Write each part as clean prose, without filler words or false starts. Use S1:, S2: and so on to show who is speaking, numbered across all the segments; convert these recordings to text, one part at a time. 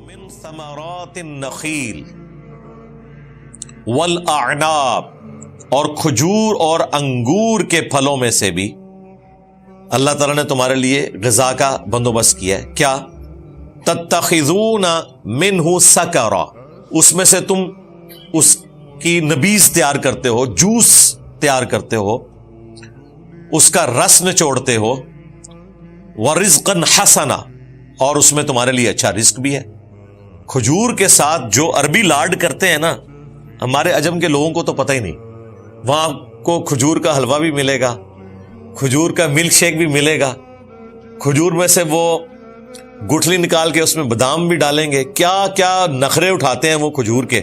S1: من ثمرات النخیل والاعناب، اور کھجور اور انگور کے پھلوں میں سے بھی اللہ تعالیٰ نے تمہارے لیے غذا کا بندوبست کیا ہے. کیا؟ تتخذون منہ سکرا، اس میں سے تم اس کی نبیذ تیار کرتے ہو، جوس تیار کرتے ہو، اس کا رس نچوڑتے ہو. ورزقا حسنا، اور اس میں تمہارے لیے اچھا رزق بھی ہے. کھجور کے ساتھ جو عربی لاڈ کرتے ہیں نا، ہمارے عجم کے لوگوں کو تو پتہ ہی نہیں. وہاں کو کھجور کا حلوہ بھی ملے گا، کھجور کا ملک شیک بھی ملے گا، کھجور میں سے وہ گٹھلی نکال کے اس میں بادام بھی ڈالیں گے. کیا کیا نخرے اٹھاتے ہیں وہ کھجور کے.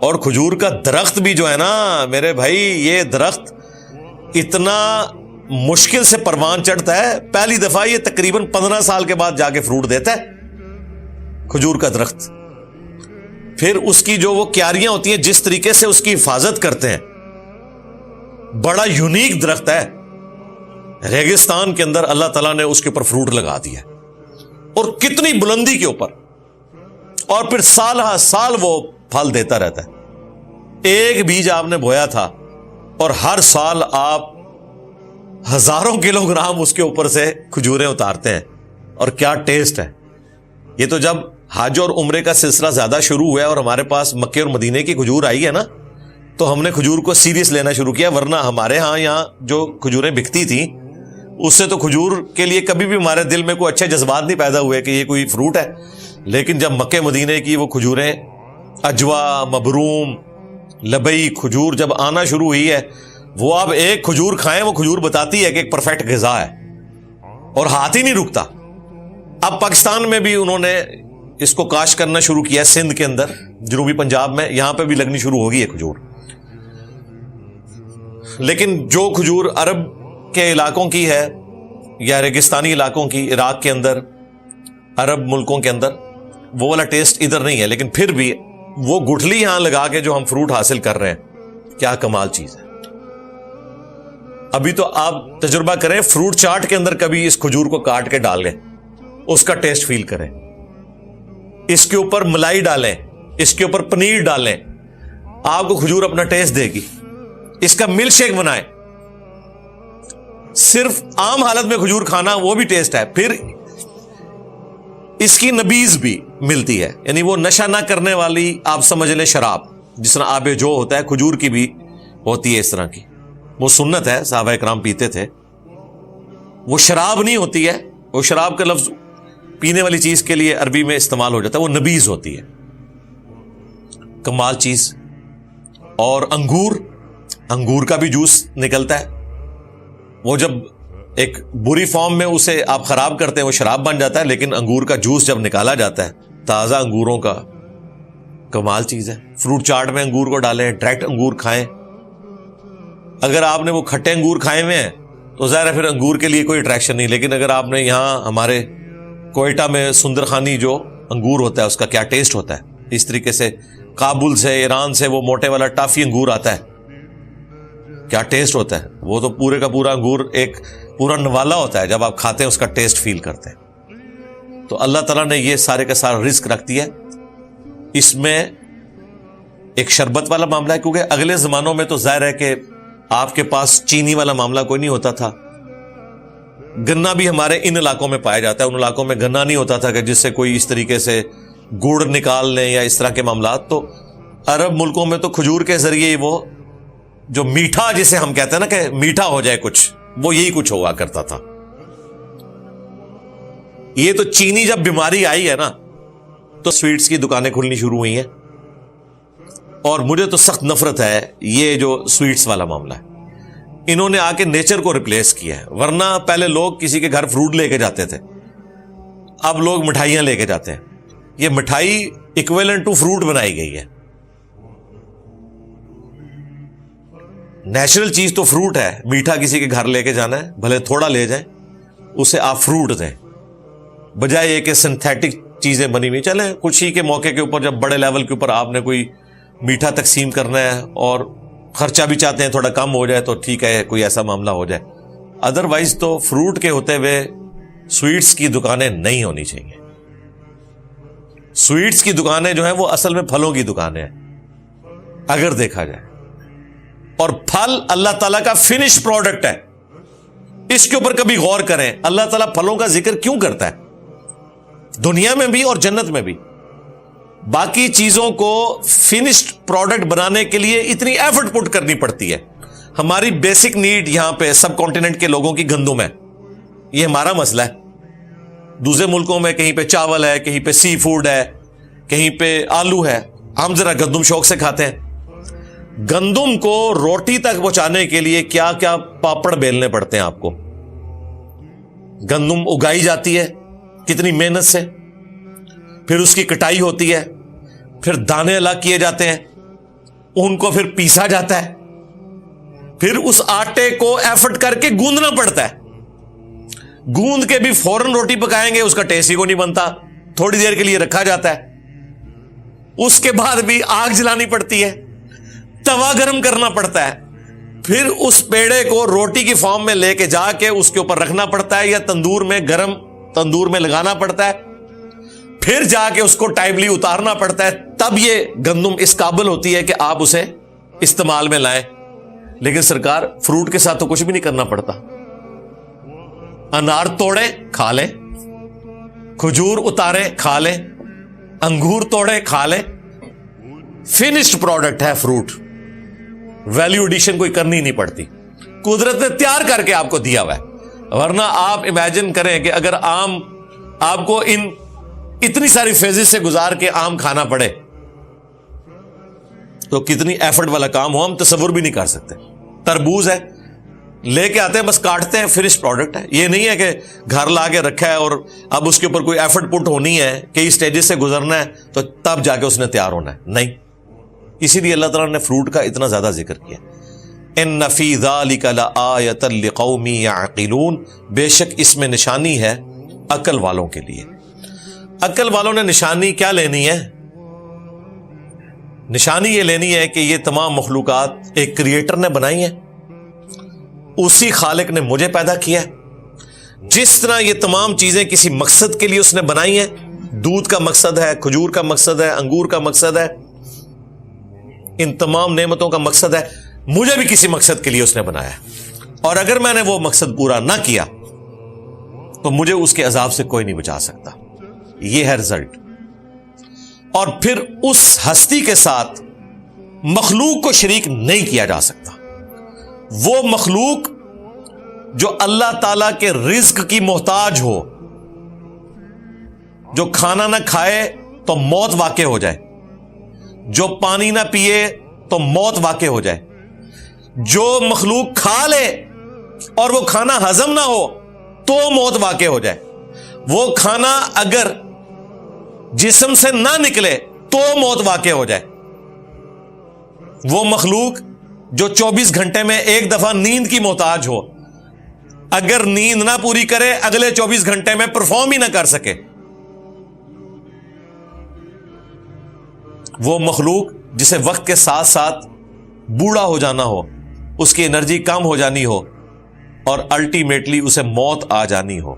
S1: اور کھجور کا درخت بھی جو ہے نا میرے بھائی، یہ درخت اتنا مشکل سے پروان چڑھتا ہے، پہلی دفعہ یہ تقریباً 15 سال کے بعد جا کے فروٹ دیتا ہے کھجور کا درخت. پھر اس کی جو وہ کیاریاں ہوتی ہیں، جس طریقے سے اس کی حفاظت کرتے ہیں، بڑا یونیک درخت ہے. ریگستان کے اندر اللہ تعالیٰ نے اس کے اوپر فروٹ لگا دیا، اور کتنی بلندی کے اوپر، اور پھر سال ہر سال وہ پھل دیتا رہتا ہے. ایک بیج آپ نے بویا تھا اور ہر سال آپ ہزاروں کلو گرام اس کے اوپر سے کھجوریں اتارتے ہیں. اور کیا ٹیسٹ ہے. یہ تو جب حج اور عمرے کا سلسلہ زیادہ شروع ہوا ہے اور ہمارے پاس مکے اور مدینے کی کھجور آئی ہے نا، تو ہم نے کھجور کو سیریس لینا شروع کیا. ورنہ ہمارے ہاں یہاں جو کھجوریں بکتی تھیں، اس سے تو کھجور کے لیے کبھی بھی ہمارے دل میں کوئی اچھے جذبات نہیں پیدا ہوئے کہ یہ کوئی فروٹ ہے. لیکن جب مکے مدینے کی وہ کھجوریں اجوا، مبروم، لبئی کھجور جب آنا شروع ہوئی ہے، وہ آپ ایک کھجور کھائیں، وہ کھجور بتاتی ہے کہ ایک پرفیکٹ غذا ہے، اور ہاتھ ہی نہیں رکتا. اب پاکستان میں بھی انہوں نے اس کو کاشت کرنا شروع کیا، سندھ کے اندر، جنوبی پنجاب میں، یہاں پہ بھی لگنی شروع ہوگی ہے کھجور. لیکن جو کھجور عرب کے علاقوں کی ہے یا ریگستانی علاقوں کی، عراق کے اندر، عرب ملکوں کے اندر، وہ والا ٹیسٹ ادھر نہیں ہے. لیکن پھر بھی وہ گٹھلی یہاں لگا کے جو ہم فروٹ حاصل کر رہے ہیں، کیا کمال چیز ہے. ابھی تو آپ تجربہ کریں، فروٹ چاٹ کے اندر کبھی اس کھجور کو کاٹ کے ڈال لیں، اس کا ٹیسٹ فیل کریں. اس کے اوپر ملائی ڈالیں، اس کے اوپر پنیر ڈالیں، آپ کو کھجور اپنا ٹیسٹ دے گی. اس کا ملک شیک بنائیں، صرف عام حالت میں کھجور کھانا وہ بھی ٹیسٹ ہے. پھر اس کی نبیذ بھی ملتی ہے، یعنی وہ نشہ نہ کرنے والی، آپ سمجھ لیں شراب، جس طرح آب جو ہوتا ہے، کھجور کی بھی ہوتی ہے اس طرح کی. وہ سنت ہے، صحابہ اکرام پیتے تھے. وہ شراب نہیں ہوتی ہے، وہ شراب کا لفظ پینے والی چیز کے لیے عربی میں استعمال ہو جاتا ہے، وہ نبیذ ہوتی ہے. کمال چیز. اور انگور کا بھی جوس نکلتا ہے. وہ جب ایک بری فارم میں اسے آپ خراب کرتے ہیں، وہ شراب بن جاتا ہے. لیکن انگور کا جوس جب نکالا جاتا ہے، تازہ انگوروں کا، کمال چیز ہے. فروٹ چاٹ میں انگور کو ڈالیں، ڈائریکٹ انگور کھائیں. اگر آپ نے وہ کھٹے انگور کھائے ہوئے ہیں تو ظاہر ہے پھر انگور کے لیے کوئی اٹریکشن نہیں. لیکن اگر آپ نے یہاں ہمارے کوئٹہ میں سندرخانی جو انگور ہوتا ہے، اس کا کیا ٹیسٹ ہوتا ہے. اس طریقے سے کابل سے، ایران سے وہ موٹے والا ٹافی انگور آتا ہے، کیا ٹیسٹ ہوتا ہے. وہ تو پورے کا پورا انگور ایک پورا نوالا ہوتا ہے، جب آپ کھاتے ہیں اس کا ٹیسٹ فیل کرتے ہیں. تو اللہ تعالیٰ نے یہ سارے کا سارا رزق رکھ دیا. اس میں ایک شربت والا معاملہ ہے، کیونکہ اگلے زمانوں میں تو ظاہر ہے کہ آپ کے پاس چینی والا معاملہ کوئی نہیں ہوتا تھا. گنا بھی ہمارے ان علاقوں میں پایا جاتا ہے، ان علاقوں میں گنا نہیں ہوتا تھا کہ جس سے کوئی اس طریقے سے گڑ نکال لیں یا اس طرح کے معاملات. تو عرب ملکوں میں تو کھجور کے ذریعے وہ جو میٹھا، جسے ہم کہتے ہیں نا کہ میٹھا ہو جائے کچھ، وہ یہی کچھ ہوا کرتا تھا. یہ تو چینی جب بیماری آئی ہے نا، تو سویٹس کی دکانیں کھلنی شروع ہوئی ہیں. اور مجھے تو سخت نفرت ہے یہ جو سویٹس والا معاملہ ہے. انہوں نے آ کے نیچر کو ریپلیس کیا ہے. ورنہ پہلے لوگ کسی کے گھر فروٹ لے کے جاتے تھے، اب لوگ مٹھائیاں لے کے جاتے ہیں. یہ مٹھائی ایکویلنٹ ٹو فروٹ بنائی گئی ہے. نیچرل چیز تو فروٹ ہے. میٹھا کسی کے گھر لے کے جانا ہے، بھلے تھوڑا لے جائیں، اسے آپ فروٹ دیں، بجائے یہ کہ سنتھیٹک چیزیں بنی ہوئی. چلیں خوشی کے موقع کے اوپر جب بڑے لیول کے اوپر آپ نے کوئی میٹھا تقسیم کرنا ہے اور خرچہ بھی چاہتے ہیں تھوڑا کم ہو جائے تو ٹھیک ہے، کوئی ایسا معاملہ ہو جائے. ادروائز تو فروٹ کے ہوتے ہوئے سویٹس کی دکانیں نہیں ہونی چاہیے. سویٹس کی دکانیں جو ہیں وہ اصل میں پھلوں کی دکانیں ہیں اگر دیکھا جائے، اور پھل اللہ تعالیٰ کا فنش پروڈکٹ ہے. اس کے اوپر کبھی غور کریں اللہ تعالیٰ پھلوں کا ذکر کیوں کرتا ہے دنیا میں بھی اور جنت میں بھی؟ باقی چیزوں کو فنشڈ پروڈکٹ بنانے کے لیے اتنی ایفرٹ پٹ کرنی پڑتی ہے. ہماری بیسک نیڈ یہاں پہ سب کانٹیننٹ کے لوگوں کی گندم ہے، یہ ہمارا مسئلہ ہے. دوسرے ملکوں میں کہیں پہ چاول ہے، کہیں پہ سی فوڈ ہے، کہیں پہ آلو ہے، ہم ذرا گندم شوق سے کھاتے ہیں. گندم کو روٹی تک پہنچانے کے لیے کیا کیا پاپڑ بیلنے پڑتے ہیں آپ کو. گندم اگائی جاتی ہے کتنی محنت سے، پھر اس کی کٹائی ہوتی ہے، پھر دانے الگ کیے جاتے ہیں، ان کو پھر پیسا جاتا ہے، پھر اس آٹے کو ایفرٹ کر کے گوندنا پڑتا ہے. گوند کے بھی فوراً روٹی پکائیں گے اس کا ٹیسٹ ہی کو نہیں بنتا، تھوڑی دیر کے لیے رکھا جاتا ہے. اس کے بعد بھی آگ جلانی پڑتی ہے، توا گرم کرنا پڑتا ہے، پھر اس پیڑے کو روٹی کی فارم میں لے کے جا کے اس کے اوپر رکھنا پڑتا ہے یا تندور میں گرم تندور میں لگانا پڑتا ہے، پھر جا کے اس کو ٹائملی اتارنا پڑتا ہے. تب یہ گندم اس قابل ہوتی ہے کہ آپ اسے استعمال میں لائیں. لیکن سرکار فروٹ کے ساتھ تو کچھ بھی نہیں کرنا پڑتا. انار توڑے کھا لیں، کھجور اتارے کھا لیں، انگور توڑے کھا لیں. فنشڈ پروڈکٹ ہے فروٹ، ویلیو ایڈیشن کوئی کرنی نہیں پڑتی، قدرت نے تیار کر کے آپ کو دیا ہوا ہے. ورنہ آپ امیجن کریں کہ اگر آم آپ کو اتنی ساری فیزز سے گزار کے آم کھانا پڑے تو کتنی ایفرٹ والا کام ہو، ہم تصور بھی نہیں کر سکتے. تربوز ہے، لے کے آتے ہیں بس کاٹتے ہیں، فنش پروڈکٹ ہے. یہ نہیں ہے کہ گھر لا کے رکھا ہے اور اب اس کے اوپر کوئی ایفرٹ پٹ ہونی ہے، کئی سٹیجز سے گزرنا ہے تو تب جا کے اس نے تیار ہونا ہے. نہیں، اسی لیے اللہ تعالیٰ نے فروٹ کا اتنا زیادہ ذکر کیا. ان فی ذلک لآیۃ لقوم یعقلون، بے شک اس میں نشانی ہے عقل والوں کے لیے. عقل والوں نے نشانی کیا لینی ہے؟ نشانی یہ لینی ہے کہ یہ تمام مخلوقات ایک کریٹر نے بنائی ہیں، اسی خالق نے مجھے پیدا کیا ہے. جس طرح یہ تمام چیزیں کسی مقصد کے لیے اس نے بنائی ہیں، دودھ کا مقصد ہے، کھجور کا مقصد ہے، انگور کا مقصد ہے، ان تمام نعمتوں کا مقصد ہے، مجھے بھی کسی مقصد کے لیے اس نے بنایا ہے. اور اگر میں نے وہ مقصد پورا نہ کیا تو مجھے اس کے عذاب سے کوئی نہیں بچا سکتا. یہ ہے رزلٹ. اور پھر اس ہستی کے ساتھ مخلوق کو شریک نہیں کیا جا سکتا. وہ مخلوق جو اللہ تعالی کے رزق کی محتاج ہو، جو کھانا نہ کھائے تو موت واقع ہو جائے، جو پانی نہ پیے تو موت واقع ہو جائے، جو مخلوق کھا لے اور وہ کھانا ہضم نہ ہو تو موت واقع ہو جائے، وہ کھانا اگر جسم سے نہ نکلے تو موت واقع ہو جائے، وہ مخلوق جو 24 گھنٹے میں ایک دفعہ نیند کی محتاج ہو، اگر نیند نہ پوری کرے اگلے 24 گھنٹے میں پرفارم ہی نہ کر سکے، وہ مخلوق جسے وقت کے ساتھ ساتھ بوڑھا ہو جانا ہو، اس کی انرجی کم ہو جانی ہو اور الٹیمیٹلی اسے موت آ جانی ہو،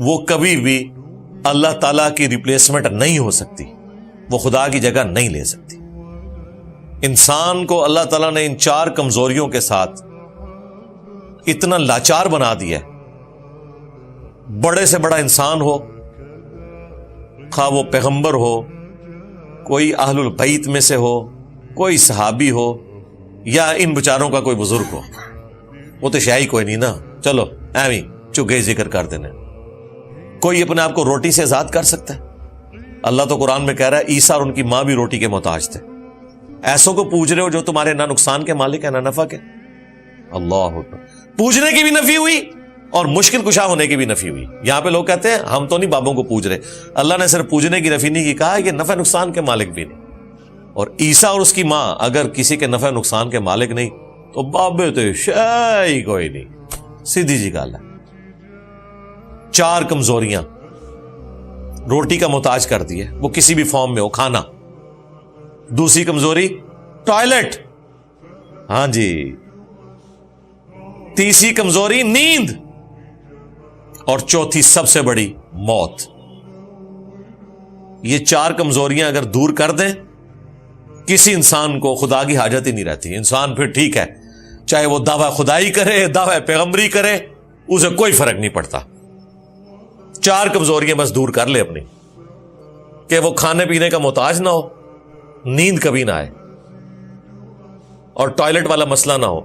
S1: وہ کبھی بھی اللہ تعالیٰ کی ریپلیسمنٹ نہیں ہو سکتی، وہ خدا کی جگہ نہیں لے سکتی. انسان کو اللہ تعالیٰ نے ان 4 کمزوریوں کے ساتھ اتنا لاچار بنا دیا ہے. بڑے سے بڑا انسان ہو، خواہ وہ پیغمبر ہو، کوئی اہل البیت میں سے ہو، کوئی صحابی ہو، یا ان بچاروں کا کوئی بزرگ ہو، وہ تو شاہی کوئی نہیں نا، چلو ایویں چگے ذکر کر دینے. کوئی اپنے آپ کو روٹی سے آزاد کر سکتا ہے؟ اللہ تو قرآن میں کہہ رہا ہے عیسیٰ اور ان کی ماں بھی روٹی کے محتاج تھے. ایسوں کو پوج رہے ہو جو تمہارے نہ نقصان کے مالک ہیں نہ نفع کے. اللہ اکبر. پوجنے کی بھی نفی ہوئی اور مشکل کشا ہونے کی بھی نفی ہوئی. یہاں پہ لوگ کہتے ہیں ہم تو نہیں بابوں کو پوج رہے، اللہ نے صرف پوجنے کی نفی نہیں کی، کہا کہ نفع نقصان کے مالک بھی نہیں. اور عیسیٰ اور اس کی ماں اگر کسی کے نفع نقصان کے مالک نہیں تو بابے تو شاہی کوئی نہیں. سیدھی جی گل ہے. 4 کمزوریاں روٹی کا محتاج کر دی ہے، وہ کسی بھی فارم میں ہو، کھانا. دوسری کمزوری ٹوائلٹ، ہاں جی. تیسری کمزوری نیند، اور چوتھی سب سے بڑی موت. یہ 4 کمزوریاں اگر دور کر دیں کسی انسان کو خدا کی حاجت ہی نہیں رہتی. انسان پھر ٹھیک ہے چاہے وہ دعویٰ خدائی کرے دعویٰ پیغمبری کرے اسے کوئی فرق نہیں پڑتا. 4 کمزوریاں بس دور کر لے اپنی, کہ وہ کھانے پینے کا محتاج نہ ہو, نیند کبھی نہ آئے, اور ٹوائلٹ والا مسئلہ نہ ہو,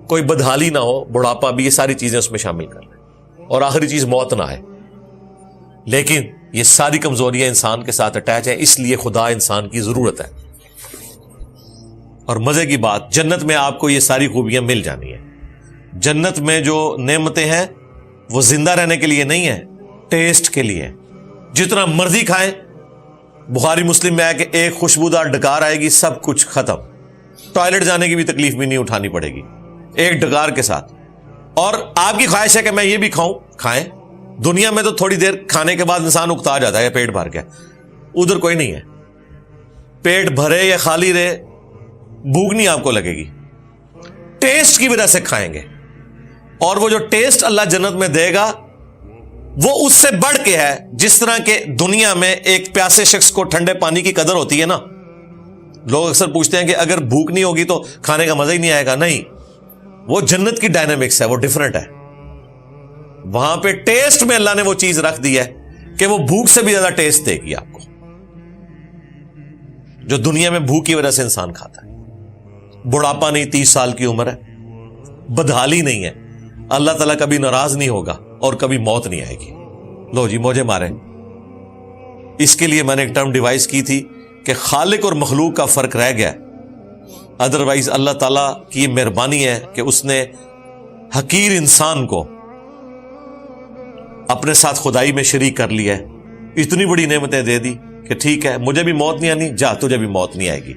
S1: کوئی بدحالی نہ ہو, بڑھاپا بھی, یہ ساری چیزیں اس میں شامل کر لیں, اور آخری چیز موت نہ آئے. لیکن یہ ساری کمزوریاں انسان کے ساتھ اٹیچ ہیں, اس لیے خدا انسان کی ضرورت ہے. اور مزے کی بات, جنت میں آپ کو یہ ساری خوبیاں مل جانی ہیں. جنت میں جو نعمتیں ہیں وہ زندہ رہنے کے لیے نہیں ہیں, ٹیسٹ کے لیے. جتنا مرضی کھائیں, بخاری مسلم میں آیا کہ ایک خوشبودار ڈکار آئے گی سب کچھ ختم, ٹوائلٹ جانے کی بھی تکلیف بھی نہیں اٹھانی پڑے گی ایک ڈکار کے ساتھ. اور آپ کی خواہش ہے کہ میں یہ بھی کھاؤں, کھائیں. دنیا میں تو تھوڑی دیر کھانے کے بعد انسان اکتا جاتا ہے پیٹ بھر کے, ادھر کوئی نہیں ہے. پیٹ بھرے یا خالی رہے بھوک نہیں آپ کو لگے گی, ٹیسٹ کی وجہ سے کھائیں گے. اور وہ جو ٹیسٹ اللہ جنت میں دے گا وہ اس سے بڑھ کے ہے. جس طرح کہ دنیا میں ایک پیاسے شخص کو ٹھنڈے پانی کی قدر ہوتی ہے نا, لوگ اکثر پوچھتے ہیں کہ اگر بھوک نہیں ہوگی تو کھانے کا مزہ ہی نہیں آئے گا. نہیں, وہ جنت کی ڈائنامکس ہے, وہ ڈیفرنٹ ہے. وہاں پہ ٹیسٹ میں اللہ نے وہ چیز رکھ دی ہے کہ وہ بھوک سے بھی زیادہ ٹیسٹ دے گی آپ کو, جو دنیا میں بھوک کی وجہ سے انسان کھاتا ہے. بڑھاپا نہیں, 30 سال کی عمر ہے, بدحالی نہیں ہے, اللہ تعالیٰ کبھی ناراض نہیں ہوگا, اور کبھی موت نہیں آئے گی. لو جی موجے مارے. اس کے لیے میں نے ایک ٹرم ڈیوائز کی تھی کہ خالق اور مخلوق کا فرق رہ گیا. ادروائز اللہ تعالیٰ کی یہ مہربانی ہے کہ اس نے حقیر انسان کو اپنے ساتھ خدائی میں شریک کر لیا ہے. اتنی بڑی نعمتیں دے دی کہ ٹھیک ہے مجھے بھی موت نہیں آنی, جا تجھے بھی موت نہیں آئے گی.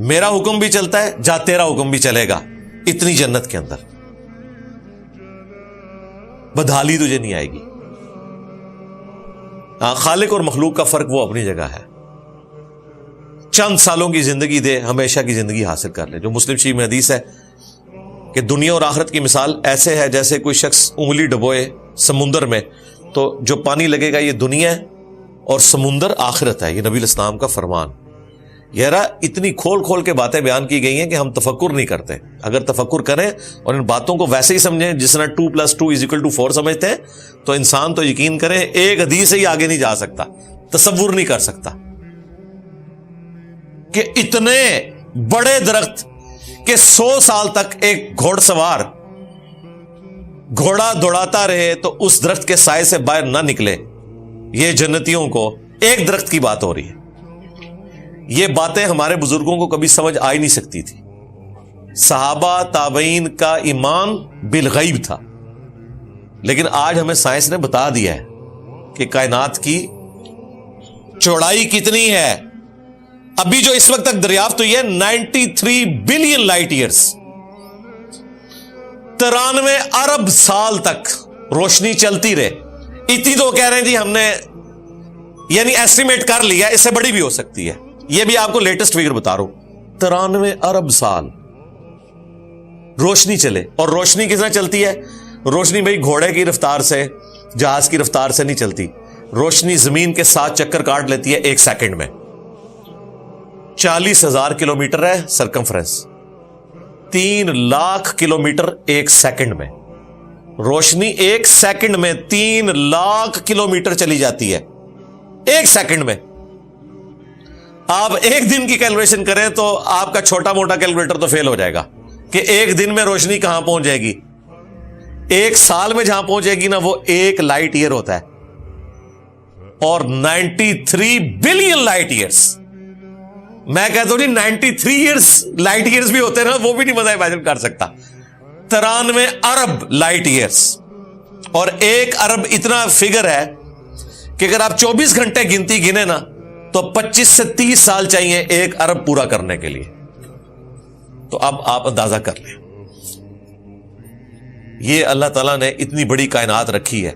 S1: میرا حکم بھی چلتا ہے, جا تیرا حکم بھی چلے گا. اتنی جنت کے اندر بدحالی تجھے نہیں آئے گی. خالق اور مخلوق کا فرق وہ اپنی جگہ ہے. چند سالوں کی زندگی دے, ہمیشہ کی زندگی حاصل کر لے. جو مسلم شریف میں حدیث ہے کہ دنیا اور آخرت کی مثال ایسے ہے جیسے کوئی شخص انگلی ڈبوئے سمندر میں, تو جو پانی لگے گا یہ دنیا ہے اور سمندر آخرت ہے. یہ نبی الاسلام کا فرمان. یارا اتنی کھول کھول کے باتیں بیان کی گئی ہیں کہ ہم تفکر نہیں کرتے. اگر تفکر کریں اور ان باتوں کو ویسے ہی سمجھیں جس طرح 2+2=4 سمجھتے ہیں, تو انسان تو یقین کریں ایک حدیث سے ہی آگے نہیں جا سکتا, تصور نہیں کر سکتا کہ اتنے بڑے درخت کہ 100 سال تک ایک گھوڑ سوار گھوڑا دوڑاتا رہے تو اس درخت کے سائے سے باہر نہ نکلے. یہ جنتیوں کو ایک درخت کی بات ہو رہی ہے. یہ باتیں ہمارے بزرگوں کو کبھی سمجھ آ ہی نہیں سکتی تھی. صحابہ تابعین کا ایمان بالغیب تھا, لیکن آج ہمیں سائنس نے بتا دیا ہے کہ کائنات کی چوڑائی کتنی ہے. ابھی جو اس وقت تک دریافت ہوئی ہے 93 بلین لائٹ ایئرز, 93 ارب سال تک روشنی چلتی رہے. اتنی تو کہہ رہے ہیں جی ہم نے یعنی ایسٹیمیٹ کر لیا, اس سے بڑی بھی ہو سکتی ہے. یہ بھی آپ کو لیٹسٹ فگر بتا رہا ہوں, 93 ارب سال روشنی چلے. اور روشنی کس طرح چلتی ہے؟ روشنی بھائی گھوڑے کی رفتار سے, جہاز کی رفتار سے نہیں چلتی. روشنی زمین کے 7 چکر کاٹ لیتی ہے 1 سیکنڈ میں. 40,000 کلومیٹر ہے سرکمفرنس, 3 لاکھ کلومیٹر 1 سیکنڈ میں. روشنی 1 سیکنڈ میں 3 لاکھ کلومیٹر چلی جاتی ہے 1 سیکنڈ میں. آپ ایک دن کی کیلکولیشن کریں تو آپ کا چھوٹا موٹا کیلکولیٹر تو فیل ہو جائے گا کہ ایک دن میں روشنی کہاں پہنچ جائے گی. 1 سال میں جہاں پہنچ جائے گی نا وہ 1 لائٹ ایئر ہوتا ہے. اور 93 بلین لائٹ ایئرز, میں کہتا ہوں جی 93 ایئرز لائٹ ایئرز بھی ہوتے ہیں نا, وہ بھی نہیں مزہ امیجن کر سکتا. 93 ارب لائٹ ایئرز, اور 1 ارب اتنا فگر ہے کہ اگر آپ 24 گھنٹے گنتی گنے نا تو 25 سے 30 سال چاہیے 1 ارب پورا کرنے کے لیے. تو اب آپ اندازہ کر لیں, یہ اللہ تعالیٰ نے اتنی بڑی کائنات رکھی ہے.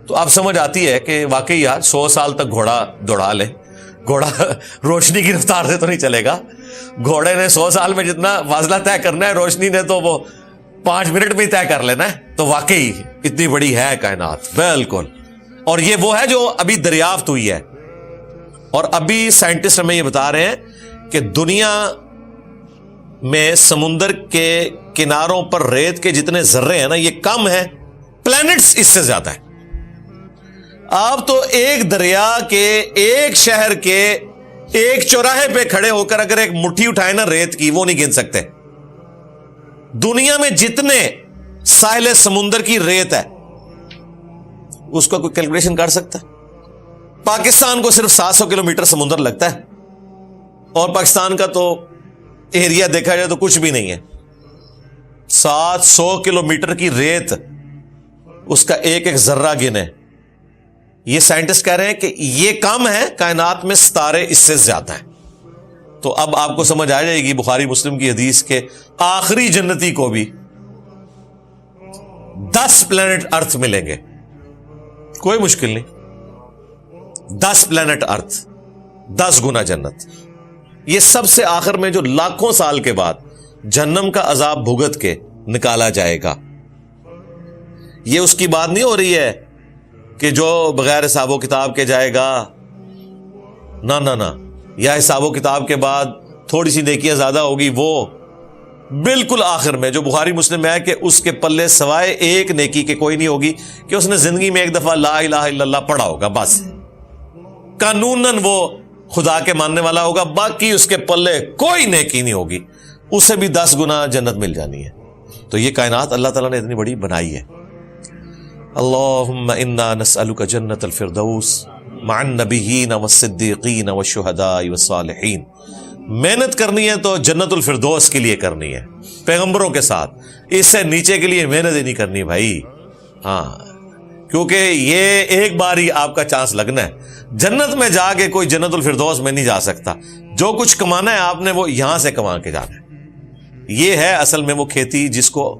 S1: تو اب سمجھ آتی ہے کہ واقعی یار 100 سال تک گھوڑا دوڑا لے, گھوڑا روشنی کی رفتار سے تو نہیں چلے گا. گھوڑے نے 100 سال میں جتنا فاصلہ طے کرنا ہے, روشنی نے تو وہ 5 منٹ میں طے کر لینا ہے. تو واقعی اتنی بڑی ہے کائنات بالکل. اور یہ وہ ہے جو ابھی دریافت ہوئی ہے. اور ابھی سائنٹسٹ ہمیں یہ بتا رہے ہیں کہ دنیا میں سمندر کے کناروں پر ریت کے جتنے ذرے ہیں نا یہ کم ہیں، پلینٹس اس سے زیادہ ہیں. آپ تو ایک دریا کے، ایک شہر کے ایک چوراہے پہ کھڑے ہو کر اگر ایک مٹھی اٹھائے نا ریت کی، وہ نہیں گن سکتے. دنیا میں جتنے ساحل سمندر کی ریت ہے اس کا کوئی کیلکولیشن کر سکتا ہے؟ پاکستان کو صرف 700 کلومیٹر سمندر لگتا ہے، اور پاکستان کا تو ایریا دیکھا جائے تو کچھ بھی نہیں ہے. 700 کلومیٹر کی ریت، اس کا ایک ایک ذرہ گنے. یہ سائنٹسٹ کہہ رہے ہیں کہ یہ کم ہے، کائنات میں ستارے اس سے زیادہ ہیں. تو اب آپ کو سمجھ آ جائے گی بخاری مسلم کی حدیث کے آخری جنتی کو بھی 10 پلینٹ ارتھ ملیں گے. کوئی مشکل نہیں، 10 پلینٹ ارتھ، 10 گنا جنت. یہ سب سے آخر میں جو لاکھوں سال کے بعد جہنم کا عذاب بھگت کے نکالا جائے گا. یہ اس کی بات نہیں ہو رہی ہے کہ جو بغیر حساب و کتاب کے جائے گا، نہ نہ نہ، یا حساب و کتاب کے بعد تھوڑی سی نیکیاں زیادہ ہوگی. وہ بالکل آخر میں جو بخاری مسلم میں ہے کہ اس کے پلے سوائے ایک نیکی کے کوئی نہیں ہوگی کہ اس نے زندگی میں ایک دفعہ لا الہ الا اللہ پڑھا ہوگا، بس قانوناً وہ خدا کے ماننے والا ہوگا، باقی اس کے پلے کوئی نیکی نہیں ہوگی. اسے بھی 10 گنا جنت مل جانی ہے. تو یہ کائنات اللہ تعالیٰ نے اتنی بڑی بنائی ہے. اللہم انا نسألک جنت الفردوس مع النبیین والصدیقین والشہداء والصالحین. محنت کرنی ہے تو جنت الفردوس کے لیے کرنی ہے، پیغمبروں کے ساتھ. اس سے نیچے کے لیے محنت ہی نہیں کرنی بھائی. ہاں، کیونکہ یہ ایک بار ہی آپ کا چانس لگنا ہے. جنت میں جا کے کوئی جنت الفردوس میں نہیں جا سکتا. جو کچھ کمانا ہے آپ نے وہ یہاں سے کما کے جانا ہے. یہ ہے اصل میں وہ کھیتی جس کو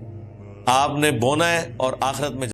S1: آپ نے بونا ہے اور آخرت میں